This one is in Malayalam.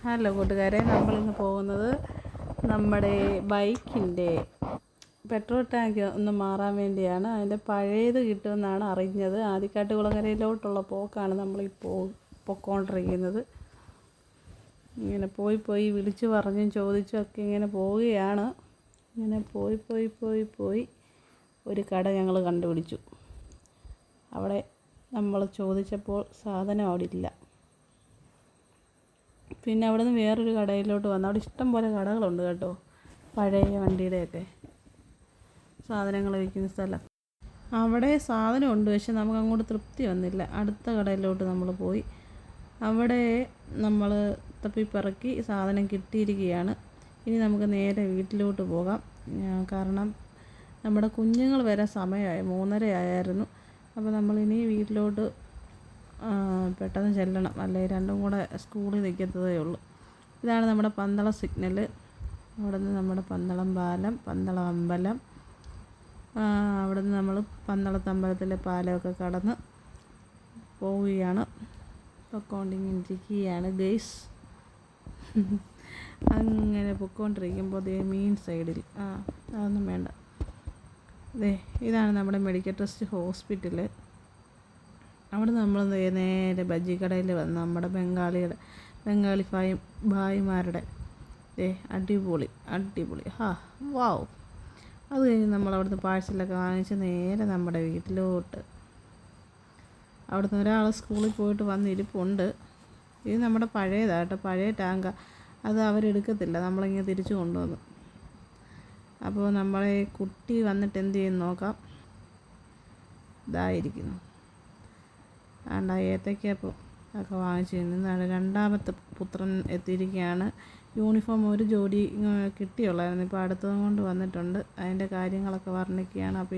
ഹലോ കൂട്ടുകാരെ, നമ്മളിന്ന് പോകുന്നത് നമ്മുടെ ബൈക്കിൻ്റെ പെട്രോൾ ടാങ്ക് ഒന്ന് മാറാൻ വേണ്ടിയാണ്. അതിൻ്റെ പഴയത് കിട്ടുമെന്നാണ് അറിഞ്ഞത്. ആദിക്കാട്ടുകുളങ്ങരയിലോട്ടുള്ള പോക്കാണ് പൊയ്ക്കൊണ്ടിരിക്കുന്നത്. ഇങ്ങനെ പോയി വിളിച്ചു പറഞ്ഞും ചോദിച്ചും ഒക്കെ ഇങ്ങനെ പോവുകയാണ്. ഇങ്ങനെ പോയി ഒരു കട ഞങ്ങൾ കണ്ടുപിടിച്ചു. അവിടെ നമ്മൾ ചോദിച്ചപ്പോൾ സാധനം അവിടെ ഇല്ല. പിന്നെ അവിടെ നിന്ന് വേറൊരു കടയിലോട്ട് വന്നു. അവിടെ ഇഷ്ടം പോലെ കടകളുണ്ട് കേട്ടോ, പഴയ വണ്ടിയുടെയൊക്കെ സാധനങ്ങൾ വിൽക്കുന്ന സ്ഥലം. അവിടെ സാധനമുണ്ട്, പക്ഷെ നമുക്ക് അങ്ങോട്ട് തൃപ്തി വന്നില്ല. അടുത്ത കടയിലോട്ട് നമ്മൾ പോയി. അവിടെ നമ്മൾ തപ്പിപ്പറക്കി സാധനം കിട്ടിയിരിക്കുകയാണ്. ഇനി നമുക്ക് നേരെ വീട്ടിലോട്ട് പോകാം. കാരണം നമ്മുടെ കുഞ്ഞുങ്ങൾ വരാൻ സമയമായി, 3:30 ആയിരുന്നു. അപ്പോൾ നമ്മളിനി വീട്ടിലോട്ട് പെട്ടെന്ന് ചെല്ലണം, അല്ലെങ്കിൽ രണ്ടും കൂടെ സ്കൂളിൽ നിൽക്കത്തതേ ഉള്ളൂ. ഇതാണ് നമ്മുടെ പന്തളം സിഗ്നൽ. അവിടെ നിന്ന് നമ്മുടെ പന്തളം പാലം, പന്തളം അമ്പലം, അവിടെ നിന്ന് നമ്മൾ പന്തളത്തമ്പലത്തിലെ പാലമൊക്കെ കടന്ന് പോവുകയാണ്. പൊക്കോണ്ടിരിക്കുകയാണ് ഗൈസ്. അങ്ങനെ പൊക്കോണ്ടിരിക്കുമ്പോൾ മെയിൻ സൈഡിൽ അതൊന്നും വേണ്ട, ഇതാണ് നമ്മുടെ മെഡിക്കൽ ട്രസ്റ്റ് ഹോസ്പിറ്റൽ. അവിടെ നമ്മൾ നേരെ ബജ്ജി കടയിൽ വന്ന് നമ്മുടെ ബംഗാളി ഭായിമാരുടെ അടിപൊളി വാവ്. അത് കഴിഞ്ഞ് നമ്മൾ അവിടുന്ന് പാഴ്സലൊക്കെ വാങ്ങിച്ച് നേരെ നമ്മുടെ വീട്ടിലോട്ട്. അവിടുന്ന് ഒരാൾ സ്കൂളിൽ പോയിട്ട് വന്നിരിപ്പുണ്ട്. ഇത് നമ്മുടെ പഴയതാട്ടോ, പഴയ ടാങ്കാണ്. അത് അവരെടുക്കത്തില്ല, നമ്മളിങ്ങനെ തിരിച്ചു കൊണ്ടുവന്നു. അപ്പോൾ നമ്മളെ കുട്ടി വന്നിട്ട് എന്ത് ചെയ്യുന്നു നോക്കാം. ഇതായിരിക്കുന്നു, ഏത്തയ്ക്കപ്പം ഒക്കെ വാങ്ങിച്ചു നിന്നാണ്. രണ്ടാമത്തെ പുത്രൻ എത്തിയിരിക്കുകയാണ്. യൂണിഫോം ഒരു ജോഡി കിട്ടിയുള്ളായിരുന്നു, ഇപ്പോൾ അടുത്തതും കൊണ്ട് വന്നിട്ടുണ്ട്. അതിൻ്റെ കാര്യങ്ങളൊക്കെ വർണ്ണിക്കുകയാണ്. അപ്പോൾ